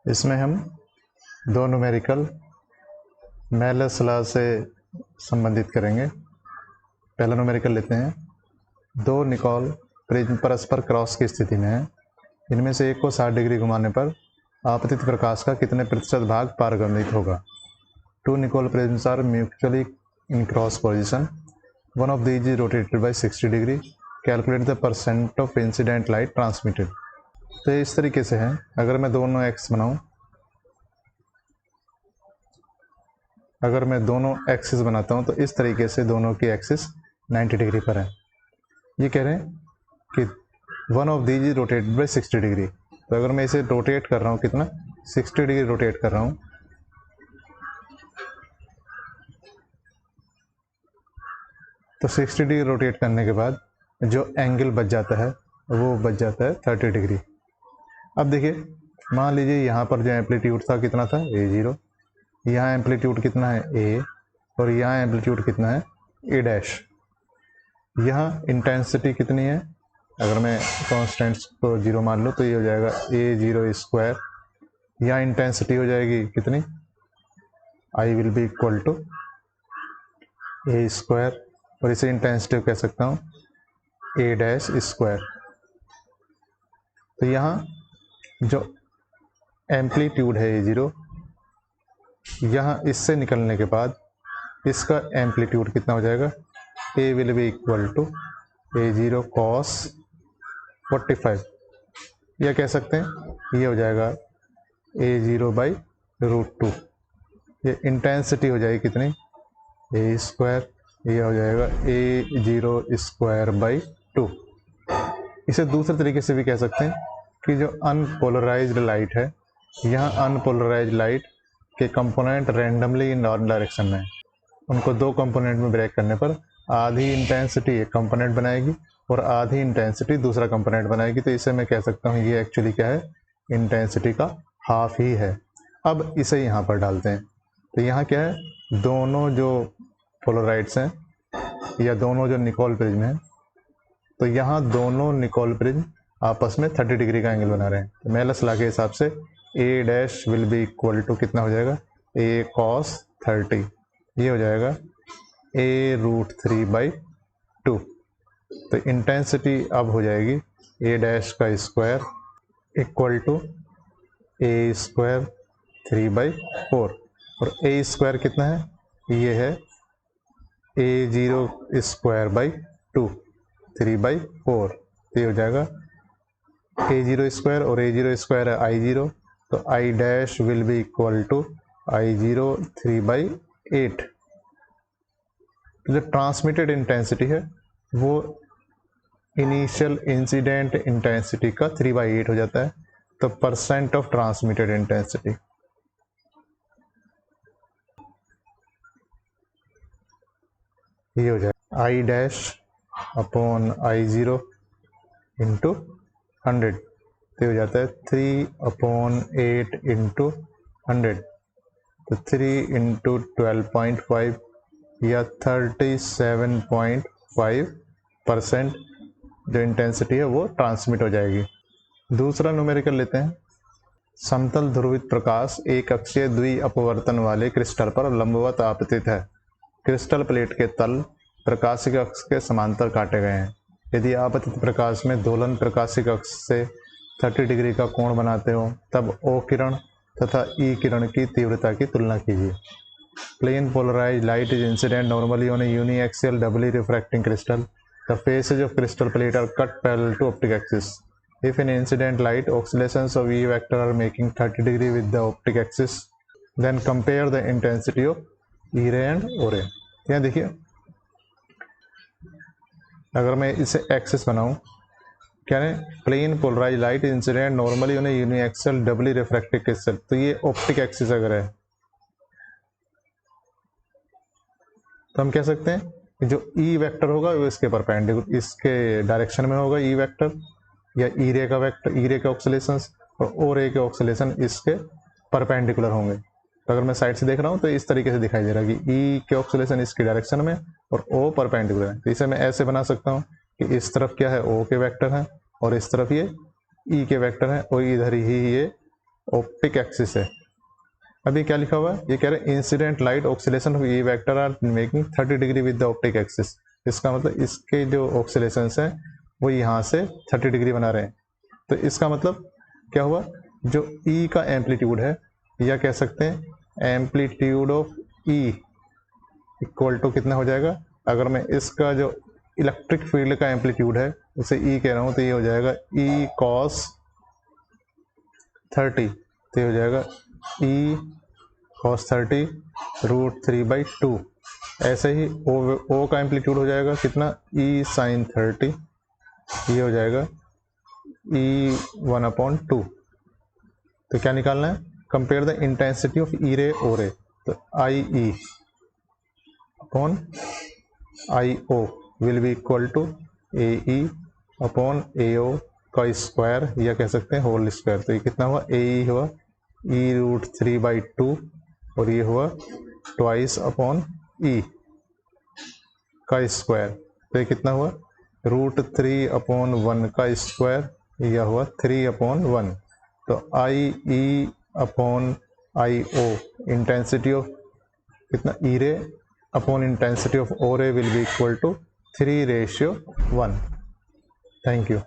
इसमें हम दो न्यूमेरिकल मेलस लॉ से संबंधित करेंगे। पहला न्यूमेरिकल लेते हैं। दो निकोल प्रिज्म परस्पर क्रॉस की स्थिति में है। इनमें से एक को 60 डिग्री घुमाने पर आपतित प्रकाश का कितने प्रतिशत भाग पारगम्यता होगा। Two Nicol prisms are mutually in cross position. One of these is rotated by 60 degree. Calculate the percent of incident light transmitted. तो इस तरीके से है। अगर मैं दोनों एक्स बनाऊं, अगर मैं दोनों एक्सिस बनाता हूं तो इस तरीके से दोनों की एक्सिस 90 डिग्री पर है। ये कह रहे हैं कि one of these is rotated by 60 degree. तो अगर मैं इसे रोटेट कर रहा हूँ, कितना 60 डिग्री रोटेट कर रहा हूँ, तो 60 डिग्री रोटेट करने के बाद जो एंगल बच जाता है वो बच जाता है 30 डिग्री। अब देखिए, मान लीजिए यहाँ पर जो एम्पलीट्यूड था कितना था A0, यहाँ एम्पलीट्यूड कितना है A, और यहाँ एम्पलीट्यूड कितना है A'। यहाँ इंटेंसिटी कितनी है, अगर मैं कॉन्स्टेंट्स को 0 मान लूँ तो ये हो जाएगा A0 स्क्वायर। यहाँ इंटेंसिटी हो जाएगी कितनी, I will be equal to A square, और इसे इंटेंसिटी कह सकता हूँ A' स्क्वायर। तो यहाँ जो एम्पलीट्यूड है A0, यहाँ इससे निकलने के बाद इसका एम्पलीट्यूड कितना हो जाएगा, A will be equal to A0 cos 45, या कह सकते हैं ये हो जाएगा A0 बाई √2। ये इंटेंसिटी हो जाएगी कितनी A स्क्वायर, ये हो जाएगा A0 स्क्वायर बाई 2। इसे दूसरे तरीके से भी कह सकते हैं कि जो अनपोलराइज्ड लाइट है, यहाँ अनपोलराइज्ड लाइट के कंपोनेंट रैंडमली इन डायरेक्शन में, उनको दो कंपोनेंट में ब्रेक करने पर आधी इंटेंसिटी एक कंपोनेंट बनाएगी और आधी इंटेंसिटी दूसरा कंपोनेंट बनाएगी। तो इसे मैं कह सकता हूँ ये एक्चुअली क्या है, इंटेंसिटी का हाफ ही है। अब इसे यहाँ पर डालते हैं तो यहाँ क्या है, दोनों जो पोलराइड्स हैं या दोनों जो निकोल प्रिज्म हैं, तो यहाँ दोनों निकोल प्रिज्म आपस में 30 डिग्री का एंगल बना रहे हैं। तो मेलस लॉ के हिसाब से A' will be equal to कितना हो जाएगा, A cos 30, ये हो जाएगा A√3/2। तो इंटेंसिटी अब हो जाएगी A' का square equal to A square 3/4, और A स्क्वायर कितना है, ये है A0 स्क्वायर बाई 2 3/4। ये हो जाएगा A0 स्क्वायर, और A0 स्क्वायर है I0, तो I' will be equal to I0 3/8। जो ट्रांसमिटेड इंटेंसिटी है वो इनिशियल इंसिडेंट इंटेंसिटी का 3/8 हो जाता है। तो परसेंट ऑफ ट्रांसमिटेड इंटेंसिटी, ये हो जाएगा I' अपॉन I0 इंटू 100, तो हो जाता है 3/8 इंटू 100, तो 3 इंटू 12.5 या 37.5% जो इंटेंसिटी है वो ट्रांसमिट हो जाएगी। दूसरा न्यूमेरिकल लेते हैं। समतल ध्रुवित प्रकाश एक अक्षीय द्वि अपवर्तन वाले क्रिस्टल पर लंबवत आपतित है। क्रिस्टल प्लेट के तल प्रकाशिक अक्ष के समांतर काटे गए हैं। यदि आपतित प्रकाश में दोलन प्रकाशिक अक्ष से 30 डिग्री का कोण बनाते हो, तब O किरण तथा E किरण की तीव्रता की तुलना कीजिए। Plane polarized light is incident normally on a uniaxial doubly refracting crystal. The faces of crystal plate are cut parallel to optic axis. If in incident light oscillations of E vector are making 30 degree with the optic axis, then compare the intensity of E ray and O ray। यहाँ देखिए, अगर मैं इसे axis बनाऊं, क्या है, plane polarize light incident normally on a uniaxial doubly refractive crystal, तो ये ऑप्टिक एक्सिस अगर है तो हम कह सकते हैं कि जो E वेक्टर होगा वो इसके परपेंडिकुलर, इसके डायरेक्शन में होगा E वेक्टर, या ई रे का वेक्टर, ई रे के ऑक्सीलेशंस और ओ रे के ऑक्सीलेशन इसके परपेंडिकुलर होंगे। तो अगर मैं साइड से देख रहा हूँ तो इस तरीके से दिखाई दे रहा है कि ई के ऑक्सीलेशन इसकी डायरेक्शन में और ओ परपेंडिकुलर है। तो इसे मैं ऐसे बना सकता हूँ कि इस तरफ क्या है, ओ के वेक्टर है और इस तरफ ये ई के वेक्टर है, और इधर ही ये ऑप्टिक एक्सिस है। अभी क्या लिखा हुआ है, ये कह रहे हैं incident light oscillation of E vector are making 30 degree with the optic axis. इसका मतलब इसके जो ऑक्सीलेशंस हैं वो यहाँ से 30 डिग्री बना रहे हैं। तो इसका मतलब क्या हुआ, जो ई का एम्पलीट्यूड है, या कह सकते हैं amplitude of E equal to कितना हो जाएगा, अगर मैं इसका जो इलेक्ट्रिक फील्ड का एम्पलीट्यूड है उसे ई कह रहा हूँ, तो ये हो जाएगा ई कॉस 30, तो ये हो जाएगा ई कॉस 30 √3/2। ऐसे ही ओ का एम्पलीट्यूड हो जाएगा कितना, ई साइन 30, ये हो जाएगा ई 1/2। तो क्या निकालना है, compare the intensity of E ray O ray, तो I E upon I O will be equal to a E upon a O का स्क्वायर, या कह सकते हैं होल स्क्वायर। तो ये कितना हुआ, ए ई हुआ ई √3/2 और ये हुआ ट्वाइस अपॉन ई का स्क्वायर, तो ये कितना हुआ √3/1 का स्क्वायर, यह हुआ 3/1। तो I E upon I O intensity of कितना E ray upon intensity of O ray will be equal to 3:1। Thank you.